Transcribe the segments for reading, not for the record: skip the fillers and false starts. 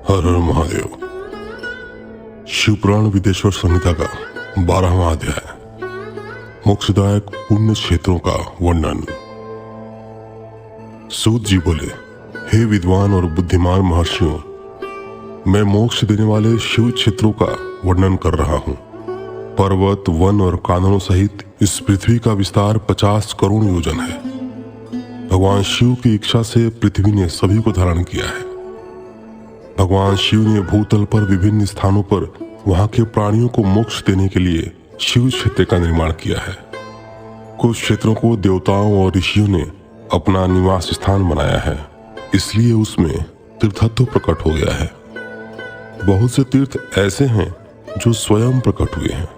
हर हर महादेव। शिवपुराण विदेश्वर संहिता का 12वां अध्याय, मोक्षदायक पुण्य क्षेत्रों का वर्णन। सूत जी बोले, हे विद्वान और बुद्धिमान महर्षियों, मैं मोक्ष देने वाले शिव क्षेत्रों का वर्णन कर रहा हूँ। पर्वत, वन और काननों सहित इस पृथ्वी का विस्तार 50 करोड़ योजन है। भगवान शिव की इच्छा से पृथ्वी ने सभी को धारण किया है। भगवान शिव ने भूतल पर विभिन्न स्थानों पर वहां के प्राणियों को मोक्ष देने के लिए शिव क्षेत्र का निर्माण किया है। कुछ क्षेत्रों को देवताओं और ऋषियों ने अपना निवास स्थान बनाया है, इसलिए उसमें तीर्थत्व प्रकट हो गया है। बहुत से तीर्थ ऐसे हैं जो स्वयं प्रकट हुए हैं।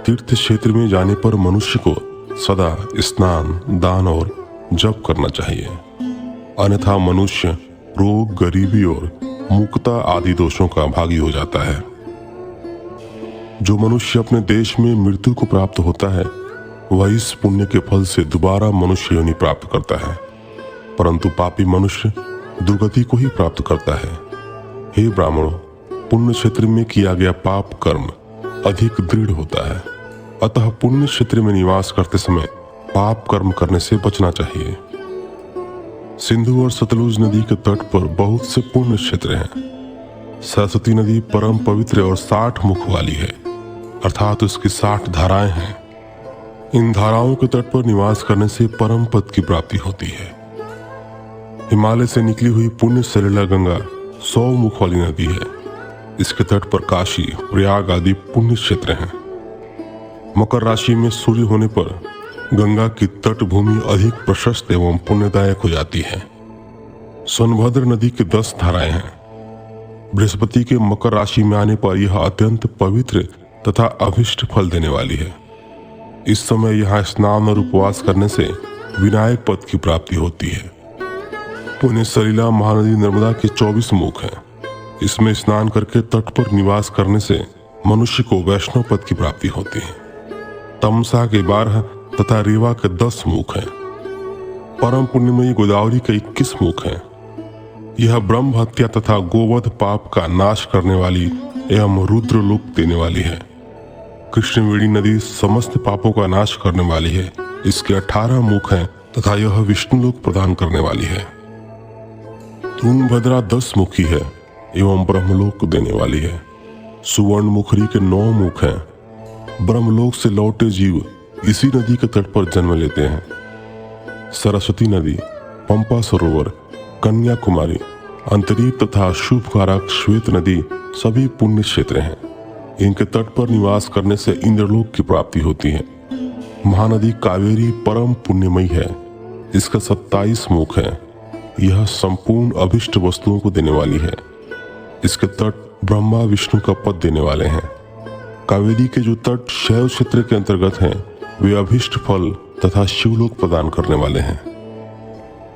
तीर्थ क्षेत्र में जाने पर मनुष्य को सदा स्नान, दान और जप करना चाहिए, अन्यथा मनुष्य रोग, गरीबी और मूकता आदि दोषों का भागी हो जाता है। जो मनुष्य अपने देश में मृत्यु को प्राप्त होता है, वह इस पुण्य के फल से दोबारा मनुष्य योनि प्राप्त करता है, परंतु पापी मनुष्य दुर्गति को ही प्राप्त करता है। हे ब्राह्मणों, पुण्य क्षेत्र में किया गया पाप कर्म अधिक दृढ़ होता है, अतः पुण्य क्षेत्र में निवास करते समय पाप कर्म करने से बचना चाहिए। सिंधु और सतलुज नदी के तट पर बहुत से पुण्य क्षेत्र हैं। सरस्वती नदी परम पवित्र और 60 मुख वाली है, अर्थात उसकी 60 धाराएं हैं। इन धाराओं के तट पर निवास करने से परम पद की प्राप्ति होती है। हिमालय से निकली हुई पुण्य सलिला गंगा 100 मुख वाली नदी है। इसके तट पर काशी, प्रयाग आदि पुण्य क्षेत्र हैं। मकर राशि में सूर्य होने पर गंगा की तटभूमि अधिक प्रशस्त एवं पुण्यदायक हो जाती है। सोनभद्र नदी की 10 धाराएं हैं। बृहस्पति के मकर राशि में आने पर यह अत्यंत पवित्र तथा अभिष्ट फल देने वाली है। इस समय यहाँ स्नान और उपवास करने से विनायक पद की प्राप्ति होती है। पुण्य सलिला महानदी नर्मदा के 24 मुख हैं। इसमें स्नान करके तट पर निवास करने से मनुष्य को वैष्णव पद की प्राप्ति होती है। तमसा के 12 तथा रीवा के 10 मुख हैं। परम पुण्यमयी गोदावरी के 21 मुख हैं। यह ब्रह्म हत्या तथा गोवध पाप का नाश करने वाली एवं रुद्र लोक देने वाली है। कृष्णवेणी नदी समस्त पापों का नाश करने वाली है। इसके 18 मुख हैं तथा यह विष्णु लोक प्रदान करने वाली है। तुंगभद्रा 10 मुखी है एवं ब्रह्मलोक देने वाली है। सुवर्ण मुखरी के 9 मुख हैं। ब्रह्मलोक से लौटे जीव इसी नदी के तट पर जन्म लेते हैं। सरस्वती नदी, पंपा सरोवर, कन्याकुमारी, अंतरीप तथा शुभकारक श्वेत नदी सभी पुण्य क्षेत्र हैं। इनके तट पर निवास करने से इंद्रलोक की प्राप्ति होती है। महानदी कावेरी परम पुण्यमयी है। इसका 27 मुख है। यह संपूर्ण अभिष्ट वस्तुओं को देने वाली है। इसके तट ब्रह्मा विष्णु का पद देने वाले हैं। कावेरी के जो तट शैव क्षेत्र के अंतर्गत हैं, वे अभिष्ट फल तथा शिवलोक प्रदान करने वाले हैं।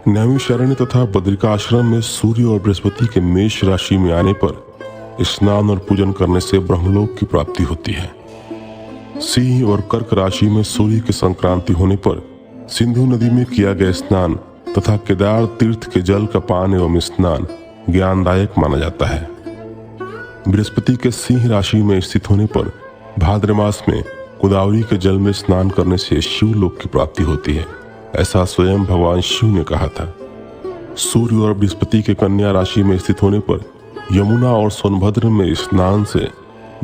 नैमिषारण्य तथा बद्रिकाश्रम में सूर्य और बृहस्पति के मेष राशि में आने पर स्नान और पूजन करने से ब्रह्मलोक की प्राप्ति होती है। सिंह और कर्क राशि में सूर्य की संक्रांति होने पर सिंधु नदी में किया गया स्नान तथा केदार तीर्थ के जल का पान एवं स्नान ज्ञानदायक माना जाता है। बृहस्पति के सिंह राशि में स्थित होने पर भाद्र मास में गोदावरी के जल में स्नान करने से शिवलोक की प्राप्ति होती है, ऐसा स्वयं भगवान शिव ने कहा था। सूर्य और बृहस्पति के कन्या राशि में स्थित होने पर यमुना और सोनभद्र में स्नान से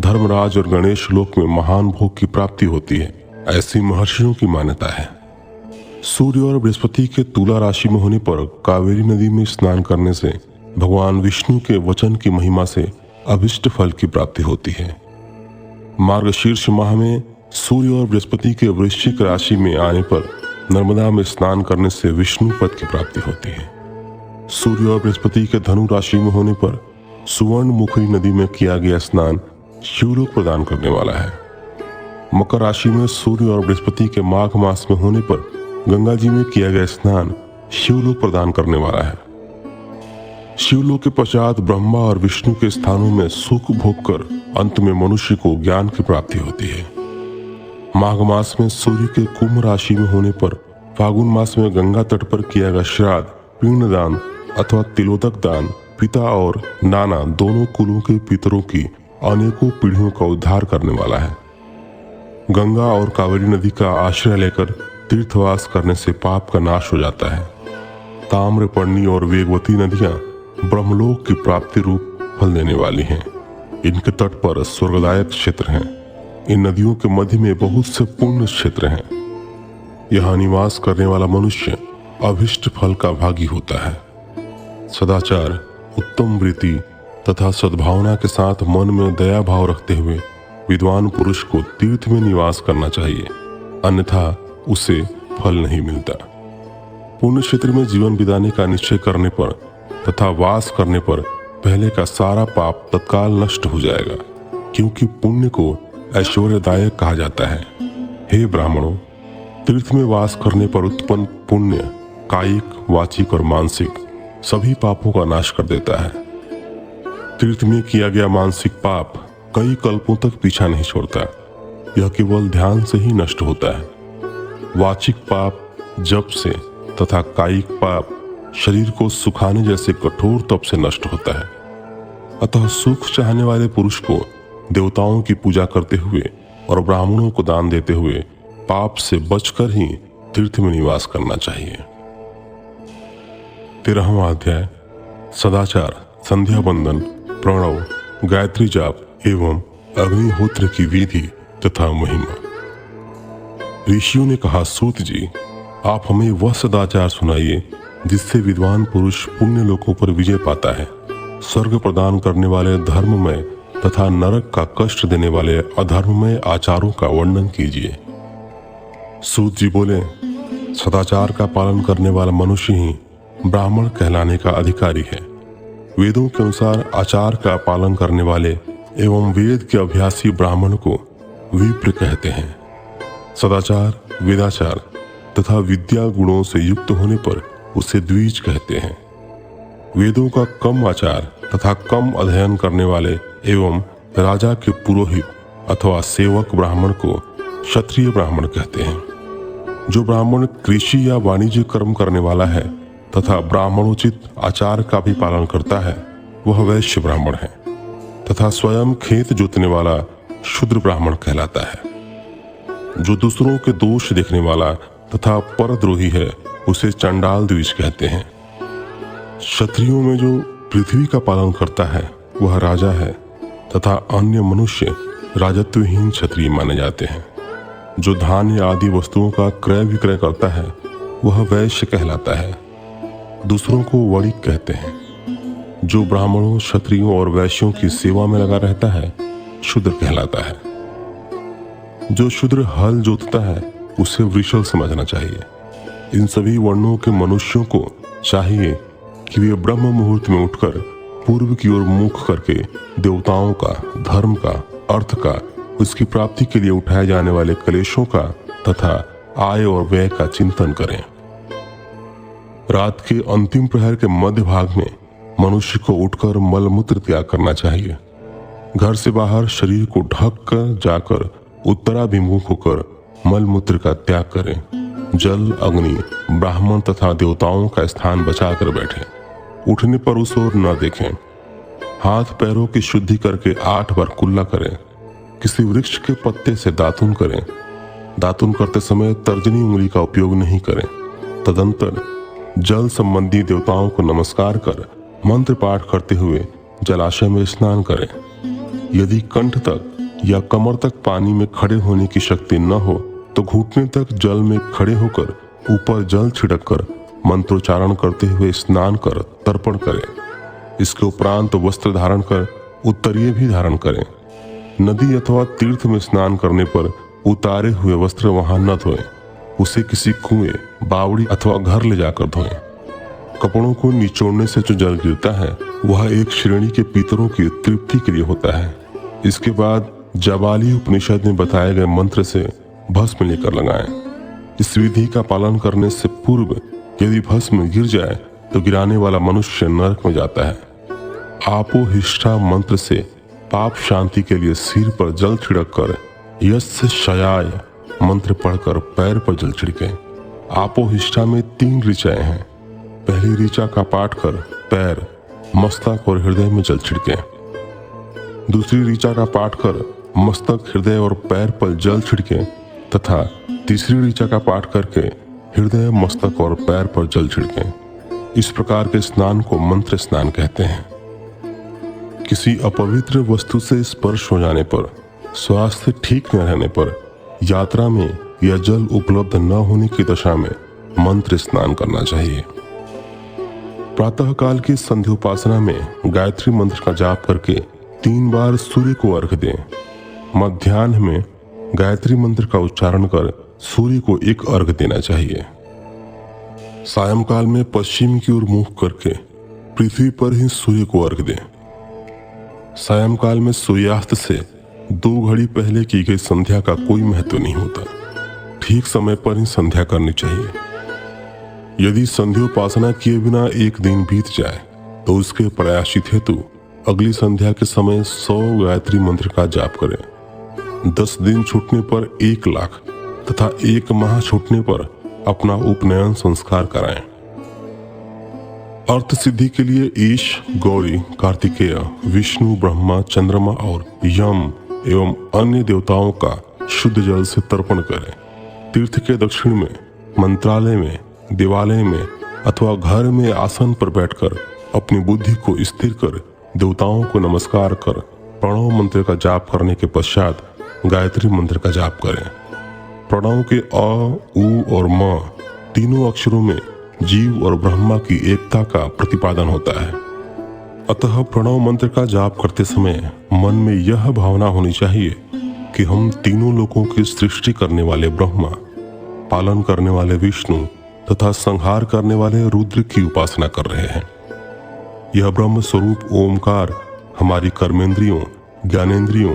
धर्मराज और गणेश लोक में महान भोग की प्राप्ति होती है, ऐसी महर्षियों की मान्यता है। सूर्य और बृहस्पति के तुला राशि में होने पर कावेरी नदी में स्नान करने से भगवान विष्णु के वचन की महिमा से अभिष्ट फल की प्राप्ति होती है। मार्गशीर्ष माह में सूर्य और बृहस्पति के वृश्चिक राशि में आने पर नर्मदा में स्नान करने से विष्णु पद की प्राप्ति होती है। सूर्य और बृहस्पति के धनु राशि में होने पर सुवर्ण मुखरी नदी में किया गया स्नान शिवलोक प्रदान करने वाला है। मकर राशि में सूर्य और बृहस्पति के माघ मास में होने पर गंगा जी में किया गया स्नान शिवलोक प्रदान करने वाला है। शिवलोक के पश्चात ब्रह्मा और विष्णु के स्थानों में सुख भोग कर अंत में मनुष्य को ज्ञान की प्राप्ति होती है। माघ मास में सूर्य के कुंभ राशि में होने पर फागुन मास में गंगा तट पर किया गया श्राद्ध, पिंडदान अथवा तिलोदक दान पिता और नाना दोनों कुलों के पितरों की अनेकों पीढ़ियों का उद्धार करने वाला है। गंगा और कावेरी नदी का आश्रय लेकर तीर्थवास करने से पाप का नाश हो जाता है। ताम्रपर्णी और वेगवती नदियां ब्रह्मलोक की प्राप्ति रूप फल देने वाली हैं। इनके तट पर स्वर्गदायक क्षेत्र हैं। इन नदियों के मध्य में बहुत से पुण्य क्षेत्र हैं। यहाँ निवास करने वाला मनुष्य अभिष्ट फल का भागी होता है। सदाचार, उत्तम वृत्ति तथा सद्भावना के साथ मन में दया भाव रखते हुए विद्वान पुरुष को तीर्थ में निवास करना चाहिए, अन्यथा उसे फल नहीं मिलता। पुण्य क्षेत्र में जीवन बिताने का निश्चय करने पर तथा वास करने पर पहले का सारा पाप तत्काल नष्ट हो जाएगा, क्योंकि पुण्य को ऐश्वर्यदायक कहा जाता है। हे ब्राह्मणों, तीर्थ में वास करने पर उत्पन्न पुण्य कायिक, वाचिक और मानसिक सभी पापों का नाश कर देता है। तीर्थ में किया गया मानसिक पाप कई कल्पों तक पीछा नहीं छोड़ता, यह केवल ध्यान से ही नष्ट होता है। वाचिक पाप जप से तथा कायिक पाप शरीर को सुखाने जैसे कठोर तप से नष्ट होता है। अतः सुख चाहने वाले पुरुष को देवताओं की पूजा करते हुए और ब्राह्मणों को दान देते हुए पाप से बचकर ही तीर्थ में निवास करना चाहिए। 13वां अध्याय सदाचार, संध्या बंदन, प्रणव, गायत्री जाप एवं अग्निहोत्र की विधि तथा महिमा। ऋषियों ने कहा, सूत जी, आप हमें वह सदाचार सुनाइए जिससे विद्वान पुरुष पुण्य लोकों पर विजय पाता है। स्वर्ग प्रदान करने वाले धर्ममय तथा नरक का कष्ट देने वाले अधर्ममय आचारों का वर्णन कीजिए। सूत जी बोले, सदाचार का पालन करने वाला मनुष्य ही ब्राह्मण कहलाने का अधिकारी है। वेदों के अनुसार आचार का पालन करने वाले एवं वेद के अभ्यासी ब्राह्मण को विप्र कहते हैं। सदाचार, वेदाचार तथा विद्या गुणों से युक्त होने पर उसे द्विज कहते हैं। वेदों का कम आचार तथा कम अध्ययन करने वाले एवं राजा के पुरोहित अथवा सेवक ब्राह्मण को क्षत्रिय ब्राह्मण कहते हैं। जो ब्राह्मण कृषि या वाणिज्य कर्म करने वाला है तथा ब्राह्मणोचित आचार का भी पालन करता है, वह वैश्य ब्राह्मण है तथा स्वयं खेत जोतने वाला शूद्र ब्राह्मण कहलाता है। जो दूसरों के दोष देखने वाला तथा परद्रोही है, उसे चंडाल द्विज कहते हैं। क्षत्रियों में जो पृथ्वी का पालन करता है वह राजा है तथा अन्य मनुष्य राजत्वहीन क्षत्रिय माने जाते हैं। जो धान्य आदि वस्तुओं का क्रय विक्रय करता है वह वैश्य कहलाता है। दूसरों को वणिक कहते हैं। जो ब्राह्मणों, क्षत्रियों और वैश्यों की सेवा में लगा रहता है शूद्र कहलाता है। जो शूद्र हल जोतता है उसे वृषल समझना चाहिए। इन सभी वर्णों के मनुष्यों को चाहिए कि वे ब्रह्म मुहूर्त में उठकर पूर्व की ओर मुख करके देवताओं का, धर्म का, अर्थ का, उसकी प्राप्ति के लिए उठाए जाने वाले क्लेशों का तथा आय और व्यय का चिंतन करें। रात के अंतिम प्रहर के मध्य भाग में मनुष्य को उठकर मलमूत्र त्याग करना चाहिए। घर से बाहर शरीर को ढक कर जाकर उत्तराभिमुख होकर मलमूत्र का त्याग करें। जल, अग्नि, ब्राह्मण तथा देवताओं का स्थान बचाकर बैठें। उठने पर उस ओर न देखें। हाथ पैरों की शुद्धि करके 8 बार कुल्ला करें। किसी वृक्ष के पत्ते से दातुन करें। दातुन करते समय तर्जनी उंगली का उपयोग नहीं करें। तदंतर जल संबंधी देवताओं को नमस्कार कर मंत्र पाठ करते हुए जलाशय में स्नान करें। यदि कंठ तक या कमर तक पानी में खड़े होने की शक्ति न हो तो घुटने तक जल में खड़े होकर ऊपर जल छिड़क कर मंत्रोच्चारण करते हुए स्नान कर तर्पण करें। इसके उपरांत वस्त्र धारण कर उत्तरीय भी धारण करें। नदी अथवा तीर्थ में स्नान करने पर उतारे हुए वस्त्र वहां न धोएं। उसे किसी कुएं, बावड़ी अथवा घर ले जाकर धोएं। कपड़ों को निचोड़ने से जो जल गिरता है वह एक श्रेणी के पितरों की तृप्ति के लिए होता है। इसके बाद जाबाली उपनिषद में बताए गए मंत्र से भस्म लेकर लगाएं। इस विधि का पालन करने से पूर्व यदि भस्म गिर जाए तो गिराने वाला मनुष्य नरक में जाता है। आपोहिष्ठा मंत्र से पाप शांति के लिए सिर पर जल छिड़क कर यस्य शयाय मंत्र पढ़कर पैर पर जल छिड़कें। आपोहिष्ठा में 3 ऋचाएं हैं। पहली ऋचा का पाठ कर पैर, मस्तक और हृदय में जल छिड़के। दूसरी ऋचा का पाठ कर मस्तक, हृदय और पैर पर जल छिड़के तथा तीसरी ऋचा का पाठ करके हृदय, मस्तक और पैर पर जल छिड़के। इस प्रकार के स्नान को मंत्र स्नान कहते हैं। किसी अपवित्र वस्तु से स्पर्श हो जाने पर, स्वास्थ्य ठीक न रहने पर, यात्रा में या जल उपलब्ध न होने की दशा में मंत्र स्नान करना चाहिए। प्रातःकाल की संध्योपासना में गायत्री मंत्र का जाप करके 3 बार सूर्य को अर्घ दें। मध्याह्न में गायत्री मंत्र का उच्चारण कर सूर्य को एक अर्घ देना चाहिए। सायंकाल में पश्चिम की ओर मुख करके पृथ्वी पर ही सूर्य को अर्घ दें। सायंकाल में सूर्यास्त से 2 घड़ी पहले की गई संध्या का कोई महत्व नहीं होता। ठीक समय पर ही संध्या करनी चाहिए। यदि संध्योपासना किए बिना एक दिन बीत जाए तो उसके प्रायश्चित हेतु अगली संध्या के समय 100 गायत्री मंत्र का जाप करें। 10 दिन छूटने पर 1 लाख तथा 1 माह छूटने पर अपना उपनयन संस्कार कराएं। अर्थ सिद्धि के लिए ईश, गौरी, कार्तिकेय, विष्णु, ब्रह्मा, चंद्रमा और यम एवं अन्य देवताओं का शुद्ध जल से तर्पण करें। तीर्थ के दक्षिण में, मंत्रालय में, देवालय में अथवा घर में आसन पर बैठकर अपनी बुद्धि को स्थिर कर देवताओं को नमस्कार कर प्रणव मंत्र का जाप करने के पश्चात गायत्री मंत्र का जाप करें। प्रणव के अ, उ और म तीनों अक्षरों में जीव और ब्रह्मा की एकता का प्रतिपादन होता है। अतः प्रणव मंत्र का जाप करते समय मन में यह भावना होनी चाहिए कि हम तीनों लोकों की सृष्टि करने वाले ब्रह्मा, पालन करने वाले विष्णु तथा संहार करने वाले रुद्र की उपासना कर रहे हैं। यह ब्रह्म स्वरूप ओमकार हमारी कर्मेंद्रियों, ज्ञानेंद्रियों,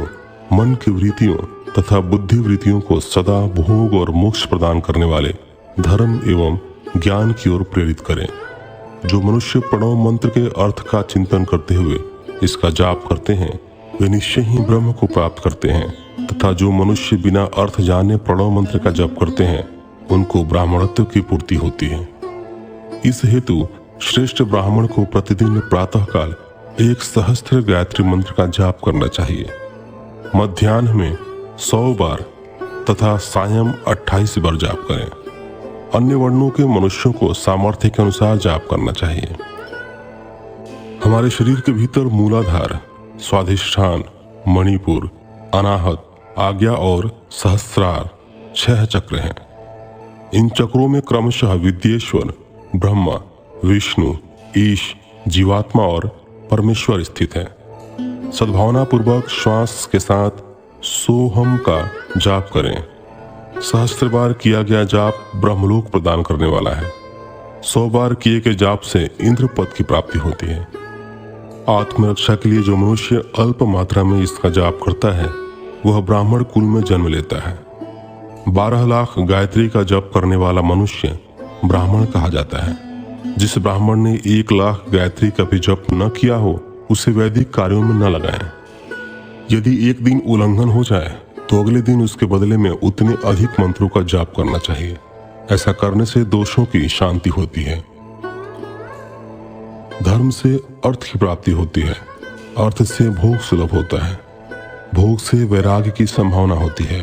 मन की वृत्तियों तथा बुद्धि वृत्तियों को सदा भोग और मोक्ष प्रदान करने वाले धर्म एवं ज्ञान की ओर प्रेरित करें। जो मनुष्य प्रणव मंत्र के अर्थ का चिंतन करते हुए इसका जाप करते हैं वे निश्चय ही ब्रह्म को प्राप्त करते हैं, तथा जो मनुष्य बिना अर्थ जाने प्रणव मंत्र का जप करते हैं उनको ब्राह्मणत्व की पूर्ति होती है। इस हेतु श्रेष्ठ ब्राह्मण को प्रतिदिन प्रातःकाल 1 सहस्त्र गायत्री मंत्र का जाप करना चाहिए। मध्याह्न में 100 बार तथा सायं 28 बार जाप करें। अन्य वर्णों के मनुष्यों को सामर्थ्य के अनुसार जाप करना चाहिए। हमारे शरीर के भीतर मूलाधार, स्वाधिष्ठान, मणिपुर, अनाहत, आज्ञा और सहस्रार 6 चक्र हैं। इन चक्रों में क्रमशः विद्येश्वर, ब्रह्मा, विष्णु, ईश, जीवात्मा और परमेश्वर स्थित है। सद्भावना पूर्वक श्वास के साथ सोहम का जाप करें। 1000 बार किया गया जाप ब्रह्मलोक प्रदान करने वाला है। 100 बार किए गए जाप से इंद्र पद की प्राप्ति होती है। आत्मरक्षा के लिए जो मनुष्य अल्प मात्रा में इसका जाप करता है वह ब्राह्मण कुल में जन्म लेता है। 12 लाख गायत्री का जप करने वाला मनुष्य ब्राह्मण कहा जाता है। जिस ब्राह्मण ने 1 लाख गायत्री का भी जप न किया हो उसे वैदिक कार्यों में न लगाएं। यदि एक दिन उल्लंघन हो जाए तो अगले दिन उसके बदले में उतने अधिक मंत्रों का जाप करना चाहिए। ऐसा करने से दोषों की शांति होती है। धर्म से अर्थ की प्राप्ति होती है। अर्थ से भोग सुलभ होता है। भोग से वैराग्य की संभावना होती है।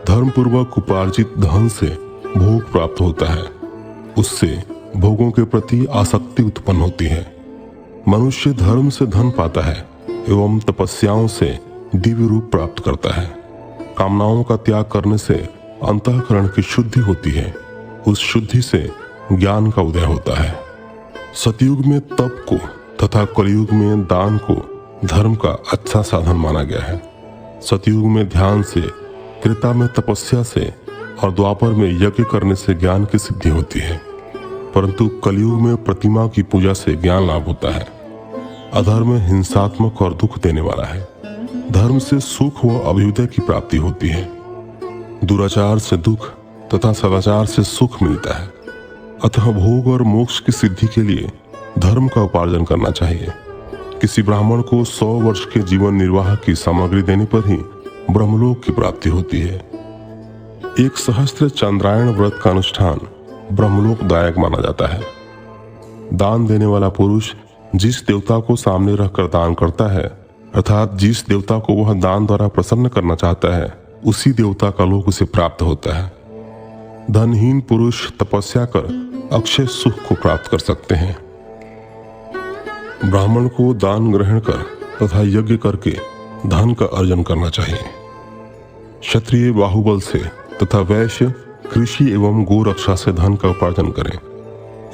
धर्म पूर्वक उपार्जित धन से भोग प्राप्त होता है। उससे भोगों के प्रति आसक्ति उत्पन्न होती है। मनुष्य धर्म से धन पाता है एवं तपस्याओं से दिव्य रूप प्राप्त करता है। कामनाओं का त्याग करने से अंतःकरण की शुद्धि होती है। उस शुद्धि से ज्ञान का उदय होता है। सतयुग में तप को तथा कलयुग में दान को धर्म का अच्छा साधन माना गया है। सतयुग में ध्यान से, त्रेता में तपस्या से और द्वापर में यज्ञ करने से ज्ञान की सिद्धि होती है, परंतु कलयुग में प्रतिमा की पूजा से ज्ञान लाभ होता है। अधर्म हिंसात्मक और दुख देने वाला है। धर्म से सुख व अभ्युदय की प्राप्ति होती है। दुराचार से दुख तथा सदाचार से सुख मिलता है। अतः भोग और मोक्ष की सिद्धि के लिए धर्म का उपार्जन करना चाहिए। किसी ब्राह्मण को 100 वर्ष के जीवन निर्वाह की सामग्री देने पर ही ब्रह्मलोक की प्राप्ति होती है। 1 सहस्त्र चंद्रायण व्रत का अनुष्ठान ब्रह्मलोक दायक माना जाता है। दान देने वाला पुरुष जिस देवता को सामने रखकर दान करता है, अर्थात जिस देवता को वह दान द्वारा प्रसन्न करना चाहता है, उसी देवता का लोक उसे प्राप्त होता है। धनहीन पुरुष तपस्या कर अक्षय सुख को प्राप्त कर सकते हैं। ब्राह्मण को दान ग्रहण कर तथा यज्ञ करके धन का अर्जन करना चाहिए। क्षत्रिय बाहुबल से तथा वैश्य कृषि एवं गो रक्षा से धन का उपार्जन करें।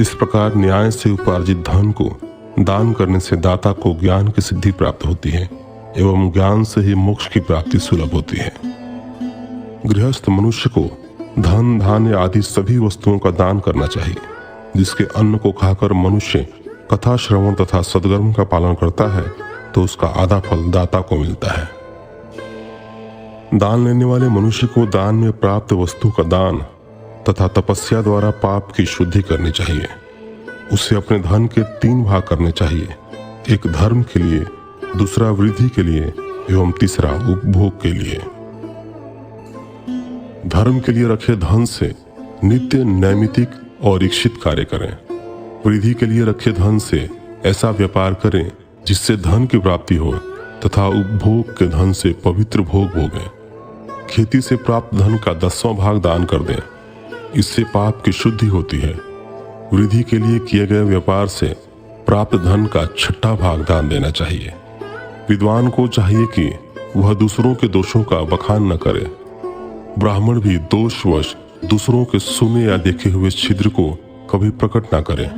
इस प्रकार न्याय से उपार्जित धन को दान करने से दाता को ज्ञान की सिद्धि प्राप्त होती है एवं ज्ञान से ही मोक्ष की प्राप्ति सुलभ होती है। गृहस्थ मनुष्य को धन धान्य आदि सभी वस्तुओं का दान करना चाहिए। जिसके अन्न को खाकर मनुष्य कथा श्रवण तथा सद्कर्म का पालन करता है तो उसका आधा फल दाता को मिलता है। दान लेने वाले मनुष्य को दान में प्राप्त वस्तु का दान तथा तपस्या द्वारा पाप की शुद्धि करनी चाहिए। उसे अपने धन के 3 भाग करने चाहिए, एक धर्म के लिए, दूसरा वृद्धि के लिए एवं तीसरा उपभोग के लिए। धर्म के लिए रखे धन से नित्य नैमितिक और इच्छित कार्य करें। वृद्धि के लिए रखे धन से ऐसा व्यापार करें जिससे धन की प्राप्ति हो तथा उपभोग के धन से पवित्र भोग भोगें। खेती से प्राप्त धन का 10वां भाग दान कर दें, इससे पाप की शुद्धि होती है। वृद्धि के लिए किए गए व्यापार से प्राप्त धन का 6वां भाग दान देना चाहिए। विद्वान को चाहिए कि वह दूसरों के दोषों का बखान न करे। ब्राह्मण भी दोषवश दूसरों के सुने या देखे हुए छिद्र को कभी प्रकट न करें।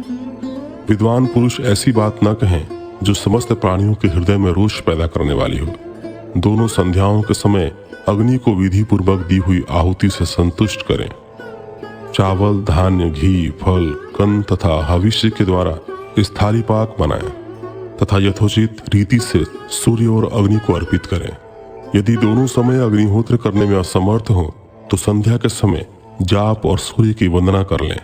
विद्वान पुरुष ऐसी बात न कहें जो समस्त प्राणियों के हृदय में रोष पैदा करने वाली हो। दोनों संध्याओं के समय अग्नि को विधि पूर्वक दी हुई आहुति से संतुष्ट करें। चावल, धान्य, घी, फल, कंद तथा हविष्य के द्वारा स्थाली पाक बनाएं तथा यथोचित रीति से सूर्य और अग्नि को अर्पित करें। यदि दोनों समय अग्निहोत्र करने में असमर्थ हो तो संध्या के समय जाप और सूर्य की वंदना कर लें।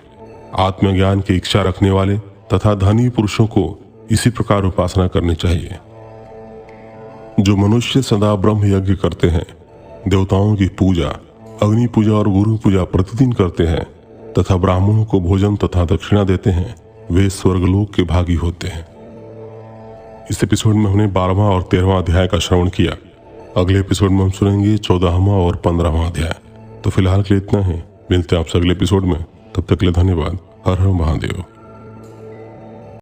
आत्मज्ञान की इच्छा रखने वाले तथा धनी पुरुषों को इसी प्रकार उपासना करनी चाहिए। जो मनुष्य सदा ब्रह्म यज्ञ करते हैं, देवताओं की पूजा, अग्नि पूजा और गुरु पूजा प्रतिदिन करते हैं तथा ब्राह्मणों को भोजन तथा दक्षिणा देते हैं, वे स्वर्गलोक के भागी होते हैं। इस एपिसोड में हमने 12वां और 13वां अध्याय का श्रवण किया। अगले एपिसोड में हम सुनेंगे 14वां और 15वां अध्याय। तो फिलहाल के लिए इतना ही। मिलते हैं आपसे अगले एपिसोड में। तब तक के लिए धन्यवाद। हर हर महादेव।